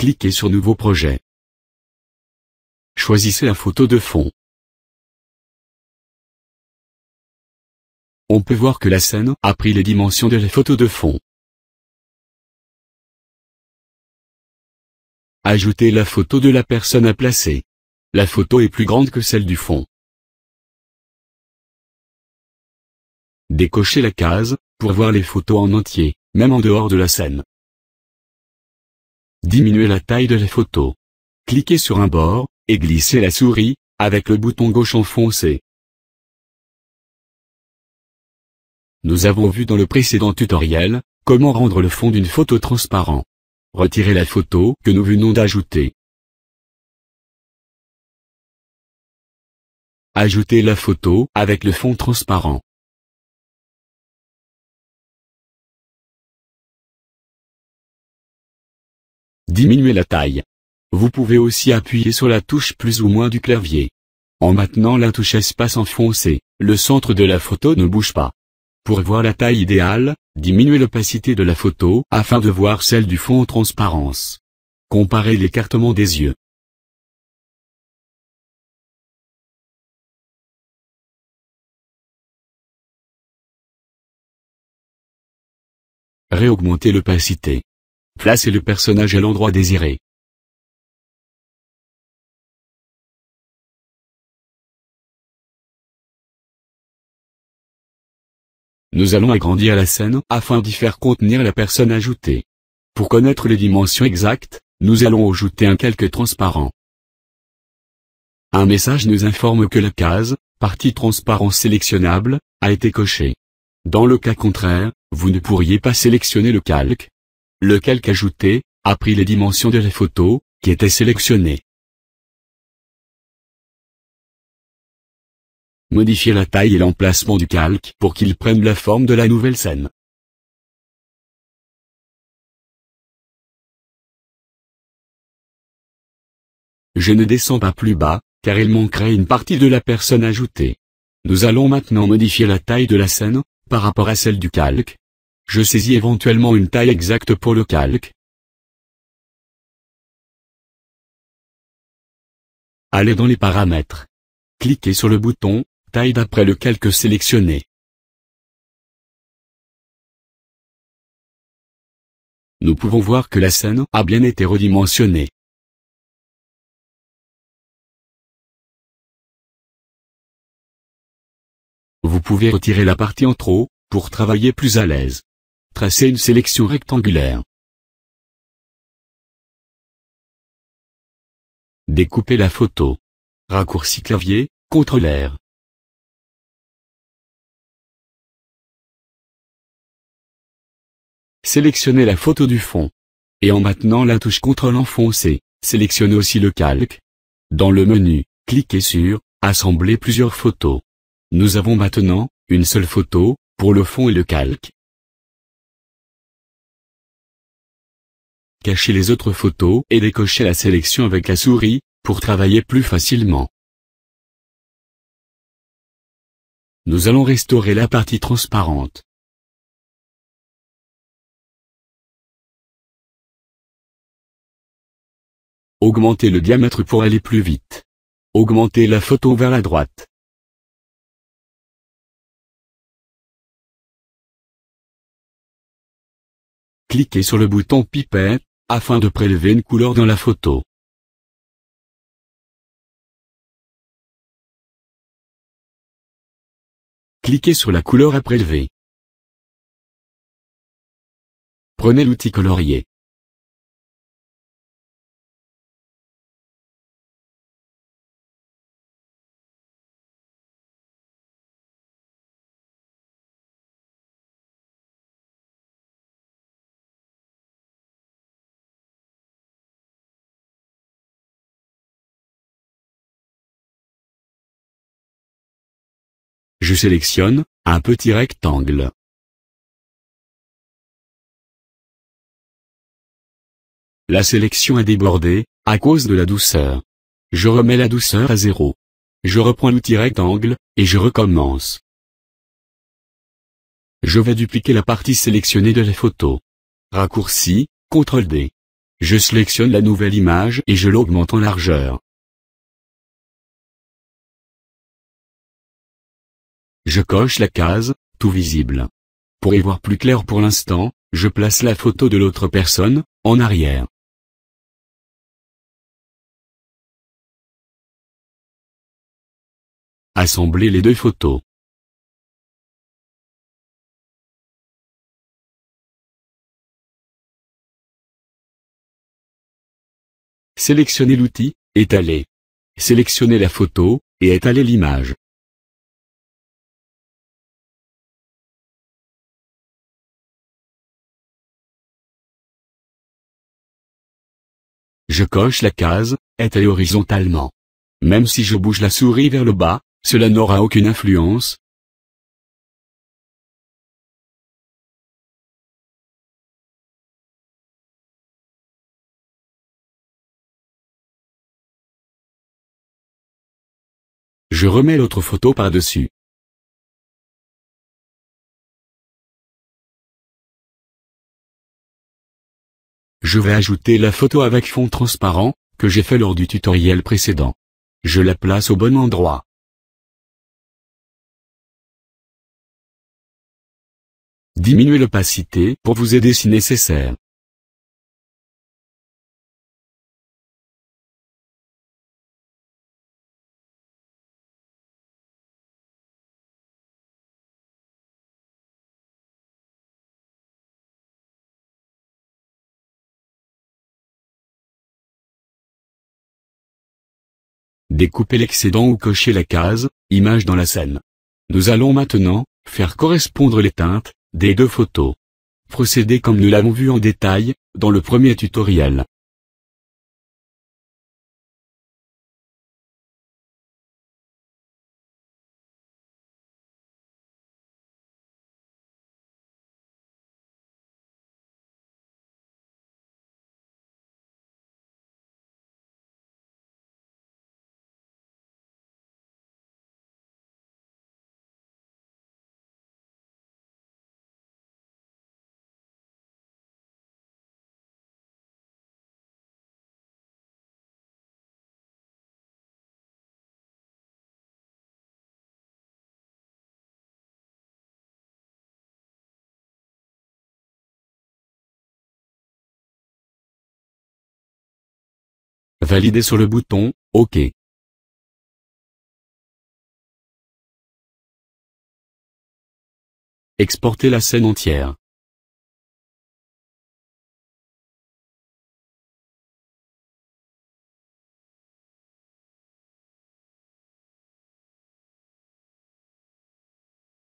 cliquez sur Nouveau projet. Choisissez la photo de fond. On peut voir que la scène a pris les dimensions de la photo de fond. Ajoutez la photo de la personne à placer. La photo est plus grande que celle du fond. Décochez la case, pour voir les photos en entier, même en dehors de la scène. Diminuez la taille de la photo. Cliquez sur un bord, et glissez la souris, avec le bouton gauche enfoncé. Nous avons vu dans le précédent tutoriel, comment rendre le fond d'une photo transparent. Retirez la photo que nous venons d'ajouter. Ajoutez la photo avec le fond transparent. Diminuez la taille. Vous pouvez aussi appuyer sur la touche plus ou moins du clavier. En maintenant la touche espace enfoncée, le centre de la photo ne bouge pas. Pour voir la taille idéale, diminuez l'opacité de la photo afin de voir celle du fond en transparence. Comparez l'écartement des yeux. Réaugmentez l'opacité. Placez le personnage à l'endroit désiré. Nous allons agrandir la scène afin d'y faire contenir la personne ajoutée. Pour connaître les dimensions exactes, nous allons ajouter un calque transparent. Un message nous informe que la case « Partie transparent sélectionnable » a été cochée. Dans le cas contraire, vous ne pourriez pas sélectionner le calque. Le calque ajouté a pris les dimensions de la photo qui était sélectionnée. Modifiez la taille et l'emplacement du calque pour qu'il prenne la forme de la nouvelle scène. Je ne descends pas plus bas, car il manquerait une partie de la personne ajoutée. Nous allons maintenant modifier la taille de la scène, par rapport à celle du calque. Je saisis éventuellement une taille exacte pour le calque. Allez dans les paramètres. Cliquez sur le bouton « Taille d'après le calque sélectionné ». Nous pouvons voir que la scène a bien été redimensionnée. Vous pouvez retirer la partie en trop, pour travailler plus à l'aise. Tracez une sélection rectangulaire. Découpez la photo. Raccourci clavier, CTRL-R. Sélectionnez la photo du fond. Et en maintenant la touche CTRL enfoncée, sélectionnez aussi le calque. Dans le menu, cliquez sur « Assembler plusieurs photos ». Nous avons maintenant une seule photo, pour le fond et le calque. Cachez les autres photos et décochez la sélection avec la souris, pour travailler plus facilement. Nous allons restaurer la partie transparente. Augmentez le diamètre pour aller plus vite. Augmentez la photo vers la droite. Cliquez sur le bouton pipette, afin de prélever une couleur dans la photo. Cliquez sur la couleur à prélever. Prenez l'outil colorier. Je sélectionne un petit rectangle. La sélection est débordée, à cause de la douceur. Je remets la douceur à 0. Je reprends l'outil rectangle, et je recommence. Je vais dupliquer la partie sélectionnée de la photo. Raccourci, CTRL-D. Je sélectionne la nouvelle image et je l'augmente en largeur. Je coche la case « Tout visible ». Pour y voir plus clair pour l'instant, je place la photo de l'autre personne, en arrière. Assembler les deux photos. Sélectionnez l'outil « Étaler ». Sélectionnez la photo, et étalez l'image. Je coche la case « Étaler horizontalement ». Même si je bouge la souris vers le bas, cela n'aura aucune influence. Je remets l'autre photo par-dessus. Je vais ajouter la photo avec fond transparent, que j'ai fait lors du tutoriel précédent. Je la place au bon endroit. Diminuez l'opacité pour vous aider si nécessaire. Découpez l'excédent ou cochez la case « Image dans la scène ». Nous allons maintenant faire correspondre les teintes des deux photos. Procédez comme nous l'avons vu en détail dans le premier tutoriel. Validez sur le bouton « OK ». Exportez la scène entière.